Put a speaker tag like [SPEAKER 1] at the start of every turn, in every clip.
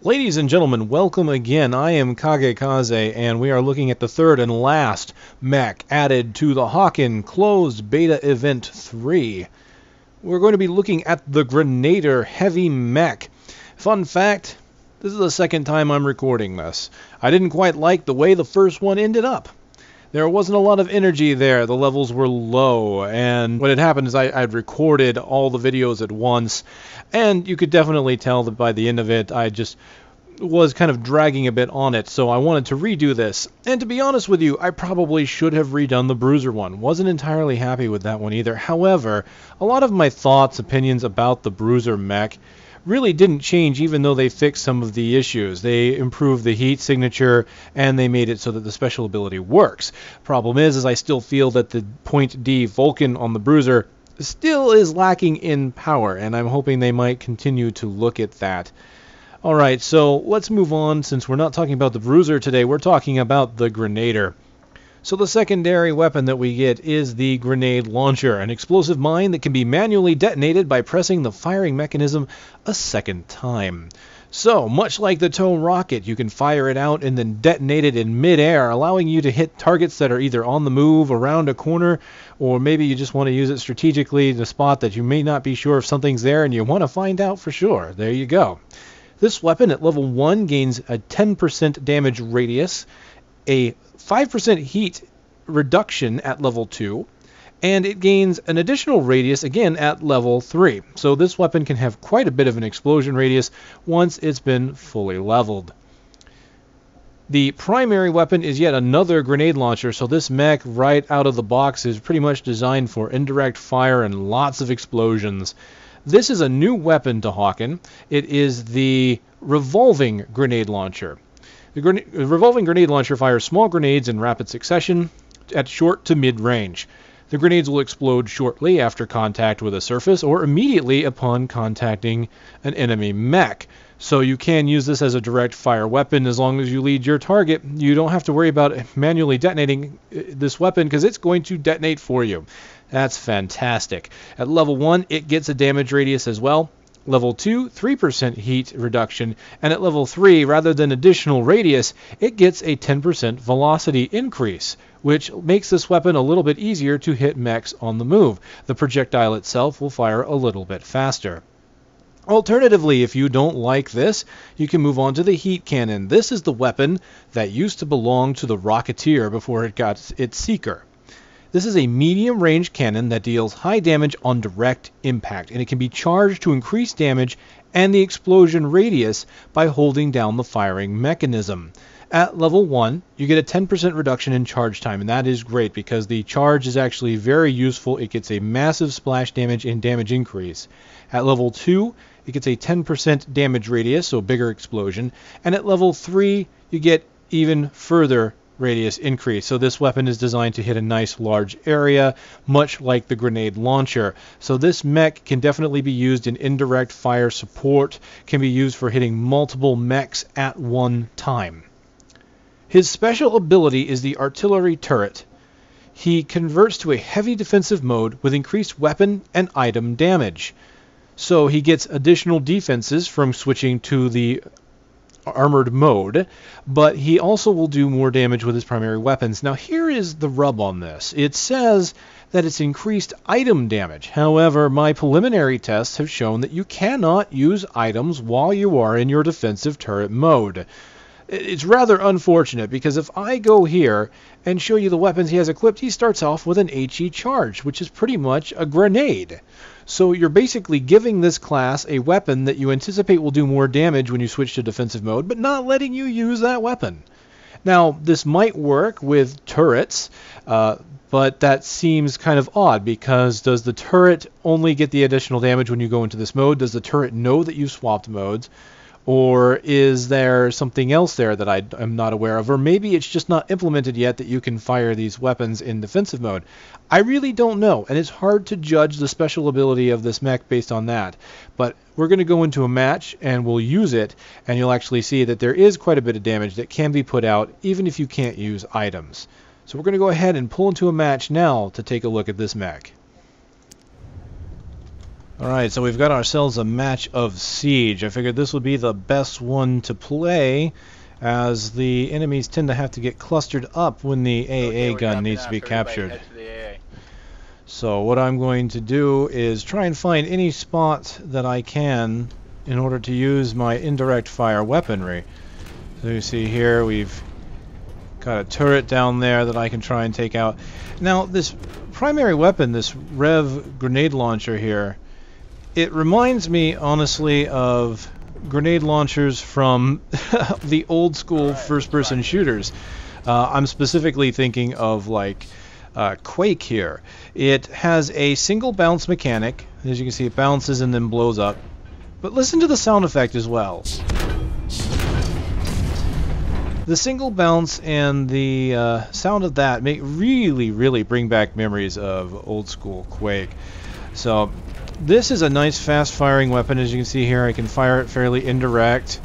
[SPEAKER 1] Ladies and gentlemen, welcome again. I am KageKaze, and we are looking at the third and last mech added to the Hawken Closed Beta Event 3. We're going to be looking at the Grenadier Heavy Mech. Fun fact, this is the second time I'm recording this. I didn't quite like the way the first one ended up. There wasn't a lot of energy there, the levels were low, and what had happened is I'd recorded all the videos at once, and you could definitely tell that by the end of it I just was kind of dragging a bit on it, so I wanted to redo this. And to be honest with you, I probably should have redone the Bruiser one. Wasn't entirely happy with that one either. However, a lot of my thoughts, opinions about the Bruiser mech really didn't change, even though they fixed some of the issues. They improved the heat signature, and they made it so that the special ability works. Problem is I still feel that the point D Vulcan on the Bruiser still is lacking in power, and I'm hoping they might continue to look at that. Alright, so let's move on. Since we're not talking about the Bruiser today, we're talking about the Grenadier. So the secondary weapon that we get is the grenade launcher, an explosive mine that can be manually detonated by pressing the firing mechanism a second time. So, much like the tow rocket, you can fire it out and then detonate it in mid-air, allowing you to hit targets that are either on the move, around a corner, or maybe you just want to use it strategically to spot that you may not be sure if something's there and you want to find out for sure. There you go. This weapon at level 1 gains a 10% damage radius, a 5% heat reduction at level 2, and it gains an additional radius again at level 3. So this weapon can have quite a bit of an explosion radius once it's been fully leveled. The primary weapon is yet another grenade launcher, so this mech right out of the box is pretty much designed for indirect fire and lots of explosions. This is a new weapon to Hawken. It is the revolving grenade launcher. The revolving grenade launcher fires small grenades in rapid succession at short to mid-range. The grenades will explode shortly after contact with a surface or immediately upon contacting an enemy mech. So you can use this as a direct fire weapon as long as you lead your target. You don't have to worry about manually detonating this weapon because it's going to detonate for you. That's fantastic. At level 1, it gets a damage radius as well. Level 2, 3% heat reduction, and at level 3, rather than additional radius, it gets a 10% velocity increase, which makes this weapon a little bit easier to hit mechs on the move. The projectile itself will fire a little bit faster. Alternatively, if you don't like this, you can move on to the heat cannon. This is the weapon that used to belong to the Rocketeer before it got its Seeker. This is a medium-range cannon that deals high damage on direct impact, and it can be charged to increase damage and the explosion radius by holding down the firing mechanism. At level 1, you get a 10% reduction in charge time, and that is great because the charge is actually very useful. It gets a massive splash damage and damage increase. At level 2, it gets a 10% damage radius, so bigger explosion, and at level 3, you get even further radius increase. So this weapon is designed to hit a nice large area, much like the grenade launcher. So this mech can definitely be used in indirect fire support, can be used for hitting multiple mechs at one time. His special ability is the artillery turret. He converts to a heavy defensive mode with increased weapon and item damage. So he gets additional defenses from switching to the armored mode, but he also will do more damage with his primary weapons. Now here is the rub on this. It says that it's increased item damage. However, my preliminary tests have shown that you cannot use items while you are in your defensive turret mode. It's rather unfortunate because if I go here and show you the weapons he has equipped, he starts off with an HE charge, which is pretty much a grenade. So you're basically giving this class a weapon that you anticipate will do more damage when you switch to defensive mode, but not letting you use that weapon. Now, this might work with turrets, but that seems kind of odd because does the turret only get the additional damage when you go into this mode? Does the turret know that you've swapped modes? Or is there something else there that I am not aware of? Or maybe it's just not implemented yet that you can fire these weapons in defensive mode. I really don't know, and it's hard to judge the special ability of this mech based on that. But we're going to go into a match, and we'll use it, and you'll actually see that there is quite a bit of damage that can be put out, even if you can't use items. So we're going to go ahead and pull into a match now to take a look at this mech. Alright, so we've got ourselves a match of Siege. I figured this would be the best one to play, as the enemies tend to have to get clustered up when the AA gun needs to be captured. So what I'm going to do is try and find any spot that I can in order to use my indirect fire weaponry. So you see here we've got a turret down there that I can try and take out. Now this primary weapon, this Rev grenade launcher here, it reminds me honestly of grenade launchers from the old school first-person shooters. I'm specifically thinking of like Quake here. It has a single bounce mechanic. As you can see, it bounces and then blows up. But listen to the sound effect as well. The single bounce and the sound of that really bring back memories of old school Quake. So this is a nice fast firing weapon. As you can see here, I can fire it fairly indirect,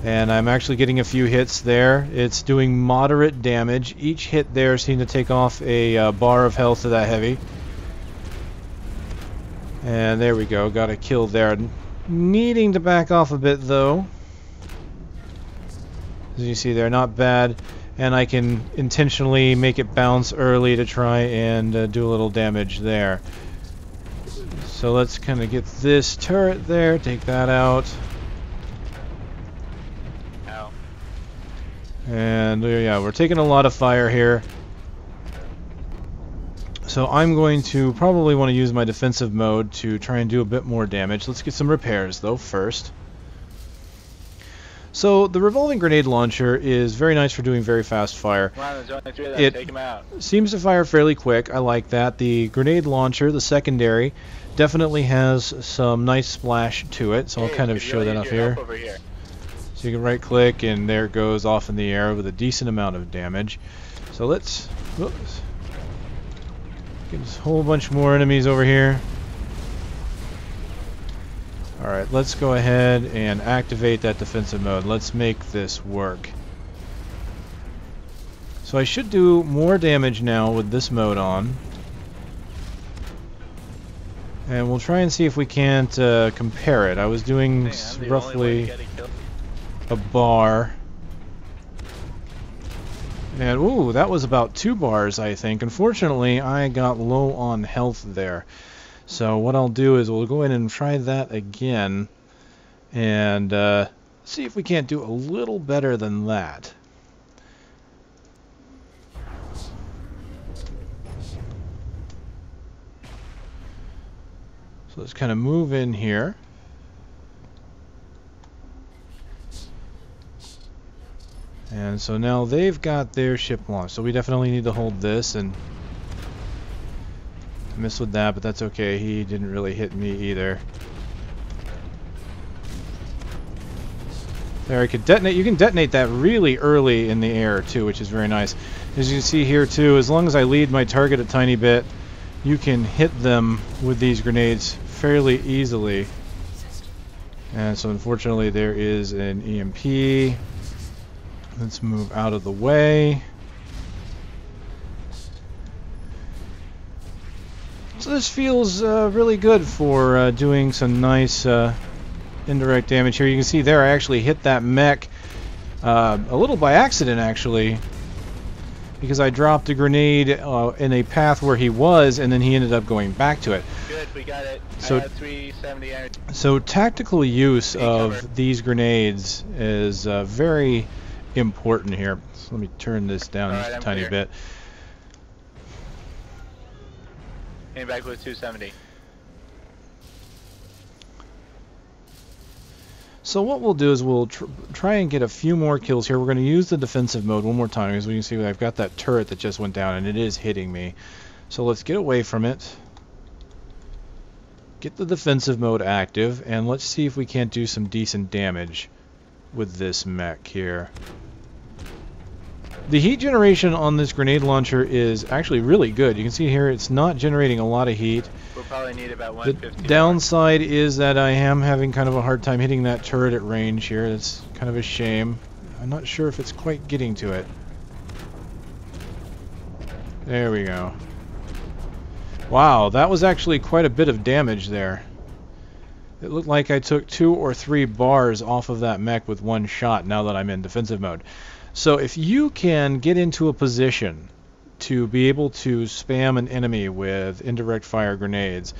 [SPEAKER 1] and I'm actually getting a few hits there. It's doing moderate damage. Each hit there seemed to take off a bar of health to that heavy. And there we go, got a kill there. Needing to back off a bit though. As you see there, not bad. And I can intentionally make it bounce early to try and do a little damage there. So let's kind of get this turret there, take that out.
[SPEAKER 2] Ow.
[SPEAKER 1] And yeah, we're taking a lot of fire here. So I'm going to probably want to use my defensive mode to try and do a bit more damage. Let's get some repairs though first. So the revolving grenade launcher is very nice for doing very fast fire.
[SPEAKER 2] Come on, there's only 3 of them.
[SPEAKER 1] It
[SPEAKER 2] Take them out.
[SPEAKER 1] seems to fire fairly quick. I like that. The grenade launcher, the secondary, definitely has some nice splash to it. So I'll kind of show that off here. So you can right click and there it goes off in the air with a decent amount of damage. So let's get a whole bunch more enemies over here. Alright, let's go ahead and activate that defensive mode. Let's make this work. So I should do more damage now with this mode on. And we'll try and see if we can't compare it. I was doing roughly a bar. And ooh, that was about 2 bars, I think. Unfortunately, I got low on health there. So what I'll do is we'll go in and try that again and see if we can't do a little better than that. So let's kind of move in here. And so now they've got their ship launched. So we definitely need to hold this, and missed with that, but that's okay. He didn't really hit me either. There, I could detonate. You can detonate that really early in the air too, which is very nice. As you can see here too, as long as I lead my target a tiny bit, you can hit them with these grenades fairly easily. And so unfortunately there is an EMP. Let's move out of the way. So this feels really good for doing some nice indirect damage here. You can see there I actually hit that mech a little by accident actually, because I dropped a grenade in a path where he was, and then he ended up going back to it.
[SPEAKER 2] Good, we got it.
[SPEAKER 1] So,
[SPEAKER 2] I have 370 energy.
[SPEAKER 1] So tactical use of these grenades is very important here. So let me turn this down just a tiny bit.
[SPEAKER 2] Came back with 270.
[SPEAKER 1] So what we'll do is we'll try and get a few more kills here. We're going to use the defensive mode one more time, as we can see I've got that turret that just went down and it is hitting me. So let's get away from it. Get the defensive mode active, and let's see if we can't do some decent damage with this mech here. The heat generation on this grenade launcher is actually really good. You can see here it's not generating a lot of heat.
[SPEAKER 2] We'll probably need about 150.
[SPEAKER 1] The downside is that I am having kind of a hard time hitting that turret at range here. That's kind of a shame. I'm not sure if it's quite getting to it. There we go. Wow, that was actually quite a bit of damage there. It looked like I took 2 or 3 bars off of that mech with one shot now that I'm in defensive mode. So if you can get into a position to be able to spam an enemy with indirect fire grenades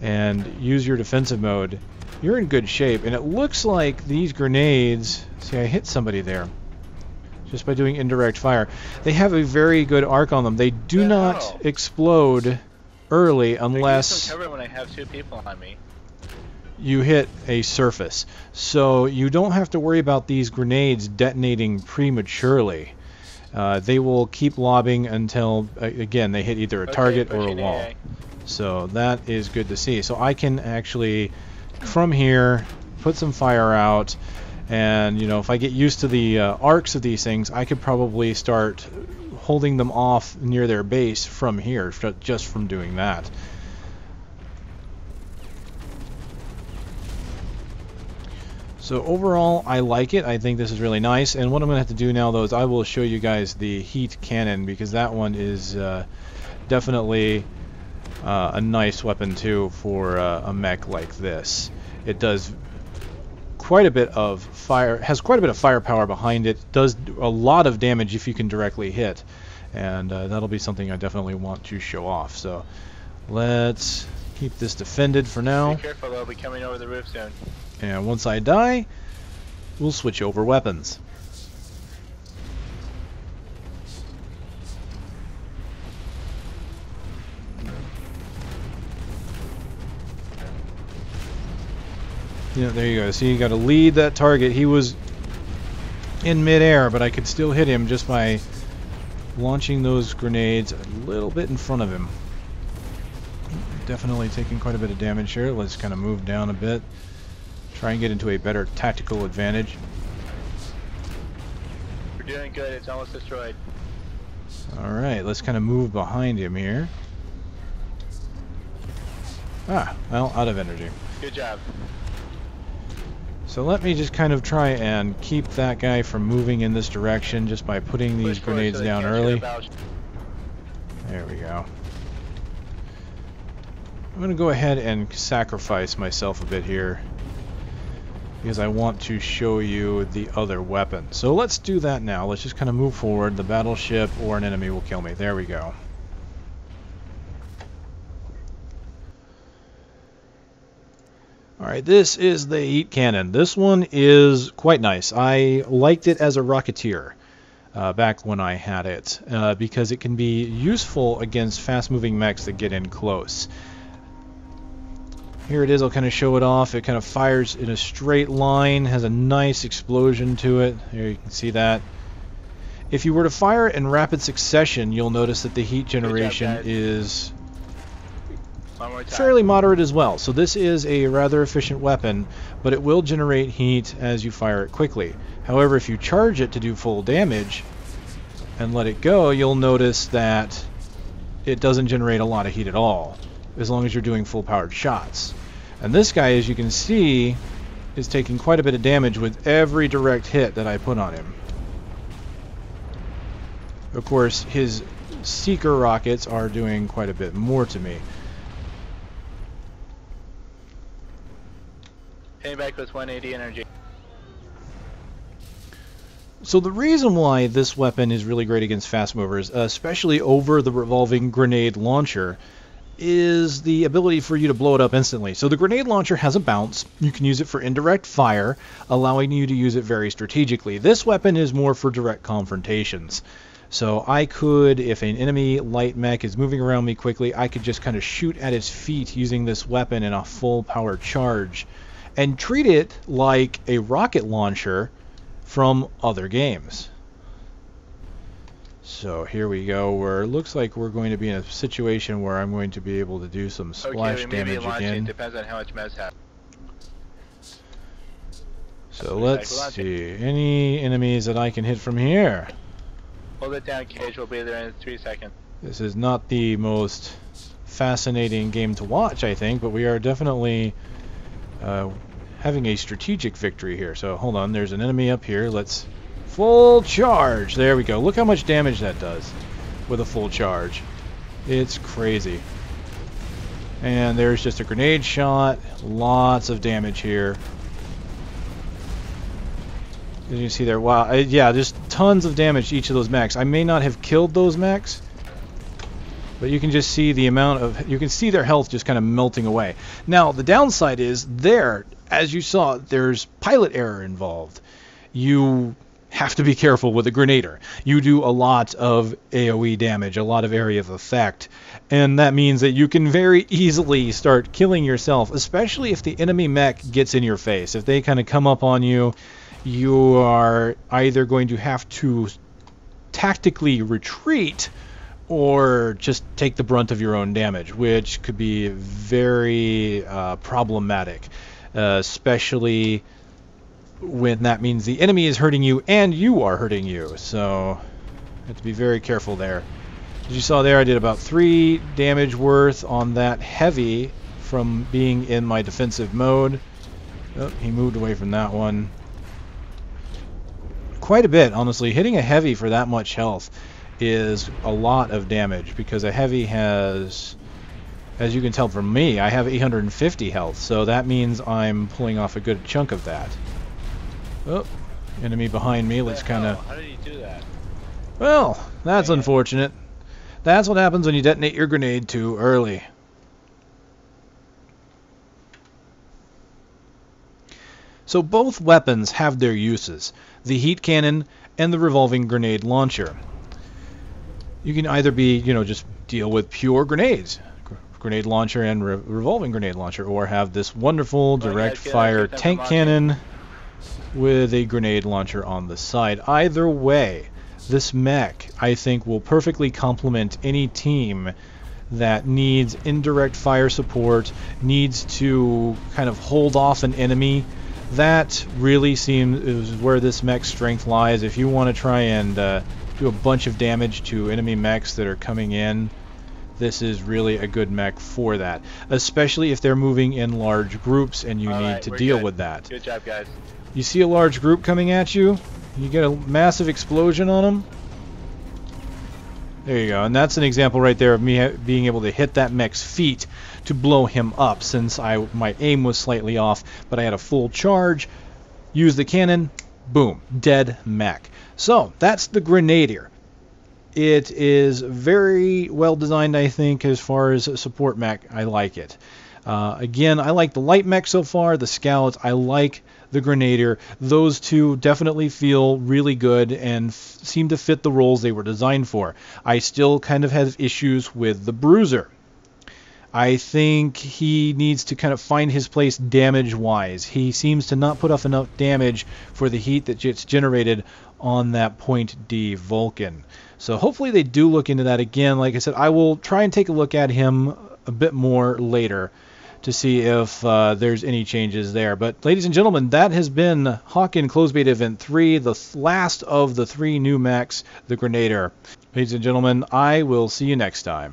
[SPEAKER 1] and use your defensive mode, you're in good shape. And it looks like these grenades, see, I hit somebody there just by doing indirect fire. They have a very good arc on them. They do not explode early unless
[SPEAKER 2] cover when I have 2 people on me.
[SPEAKER 1] You hit a surface. So you don't have to worry about these grenades detonating prematurely. They will keep lobbing until, again, they hit either a target or a wall. So that is good to see. So I can actually, from here, put some fire out. And, you know, if I get used to the arcs of these things, I could probably start holding them off near their base from here, just from doing that. So overall, I like it. I think this is really nice. And what I'm going to have to do now, though, is I will show you guys the heat cannon, because that one is definitely a nice weapon, too, for a mech like this. It does quite a bit of fire, has quite a bit of firepower behind it, does a lot of damage if you can directly hit. And that'll be something I definitely want to show off. So let's keep this defended for now.
[SPEAKER 2] Be careful, they'll be coming over the roof soon.
[SPEAKER 1] And once I die, we'll switch over weapons. Yeah, there you go. See, you got to lead that target. He was in midair, but I could still hit him just by launching those grenades a little bit in front of him. Definitely taking quite a bit of damage here. Let's kind of move down a bit. Try and get into a better tactical advantage.
[SPEAKER 2] We're doing good. It's almost destroyed.
[SPEAKER 1] Alright, let's kind of move behind him here. Ah, well, out of energy.
[SPEAKER 2] Good job.
[SPEAKER 1] So let me just kind of try and keep that guy from moving in this direction just by putting these grenades down early. There we go. I'm going to go ahead and sacrifice myself a bit here, because I want to show you the other weapon. So let's do that now. Let's just kind of move forward. The battleship or an enemy will kill me. There we go. Alright, this is the heat cannon. This one is quite nice. I liked it as a Rocketeer back when I had it, because it can be useful against fast-moving mechs that get in close. Here it is, I'll kind of show it off. It kind of fires in a straight line, has a nice explosion to it. There you can see that. If you were to fire it in rapid succession, you'll notice that the heat generation is fairly moderate as well. So this is a rather efficient weapon, but it will generate heat as you fire it quickly. However, if you charge it to do full damage and let it go, you'll notice that it doesn't generate a lot of heat at all, as long as you're doing full-powered shots. And this guy, as you can see, is taking quite a bit of damage with every direct hit that I put on him. Of course, his Seeker rockets are doing quite a bit more to me.
[SPEAKER 2] Hitting back with 180 energy.
[SPEAKER 1] So the reason why this weapon is really great against fast movers, especially over the revolving grenade launcher, is the ability for you to blow it up instantly. So the grenade launcher has a bounce. You can use it for indirect fire, allowing you to use it very strategically. This weapon is more for direct confrontations. So I could, if an enemy light mech is moving around me quickly, I could just kind of shoot at his feet using this weapon in a full power charge and treat it like a rocket launcher from other games. So here we go, where it looks like we're going to be in a situation where I'm going to be able to do some splash damage again.
[SPEAKER 2] Depends on how much mess have.
[SPEAKER 1] So let's see, any enemies that I can hit from here?
[SPEAKER 2] Hold it down, Cage. We'll be there in 3 seconds.
[SPEAKER 1] This is not the most fascinating game to watch, I think, but we are definitely having a strategic victory here. So hold on, there's an enemy up here. Let's full charge. There we go. Look how much damage that does with a full charge. It's crazy. And there's just a grenade shot. Lots of damage here. As you can see there, wow, yeah, just tons of damage to each of those mechs. I may not have killed those mechs, but you can just see the amount of, you can see their health just kind of melting away. Now, the downside is there, as you saw, there's pilot error involved. You have to be careful with a Grenadier. You do a lot of AoE damage, a lot of area of effect, and that means that you can very easily start killing yourself, especially if the enemy mech gets in your face. If they kind of come up on you, you are either going to have to tactically retreat or just take the brunt of your own damage, which could be very problematic, especially when that means the enemy is hurting you and you are hurting you. So you have to be very careful there. As you saw there, I did about 3 damage worth on that heavy from being in my defensive mode. Oh, he moved away from that one. Quite a bit, honestly. Hitting a heavy for that much health is a lot of damage, because a heavy has, as you can tell from me, I have 850 health, so that means I'm pulling off a good chunk of that. Oh, enemy behind me. Let's kind of...
[SPEAKER 2] How did he do that?
[SPEAKER 1] Well, that's unfortunate. That's what happens when you detonate your grenade too early. So both weapons have their uses, the heat cannon and the revolving grenade launcher. You can either be, just deal with pure grenades, grenade launcher and revolving grenade launcher, or have this wonderful direct fire tank cannon with a grenade launcher on the side. Either way, this mech, I think, will perfectly complement any team that needs indirect fire support, needs to kind of hold off an enemy. That really seems is where this mech's strength lies. If you want to try and do a bunch of damage to enemy mechs that are coming in, this is really a good mech for that, especially if they're moving in large groups and you need to deal with that.
[SPEAKER 2] Good job, guys.
[SPEAKER 1] You see a large group coming at you, you get a massive explosion on them. There you go, and that's an example right there of me being able to hit that mech's feet to blow him up, since my aim was slightly off, but I had a full charge, used the cannon, boom, dead mech. So, that's the Grenadier. It is very well designed, I think, as far as a support mech. I like it. Again, I like the light mech so far, the Scout. I like the Grenadier. Those two definitely feel really good and seem to fit the roles they were designed for. I still kind of have issues with the Bruiser. I think he needs to kind of find his place damage-wise. He seems to not put off enough damage for the heat that gets generated on that point D Vulcan. So hopefully they do look into that again. Like I said, I will try and take a look at him a bit more later to see if there's any changes there. But ladies and gentlemen, that has been Hawken Closed Beta Event 3, the last of the 3 new mechs, the Grenadier. Ladies and gentlemen, I will see you next time.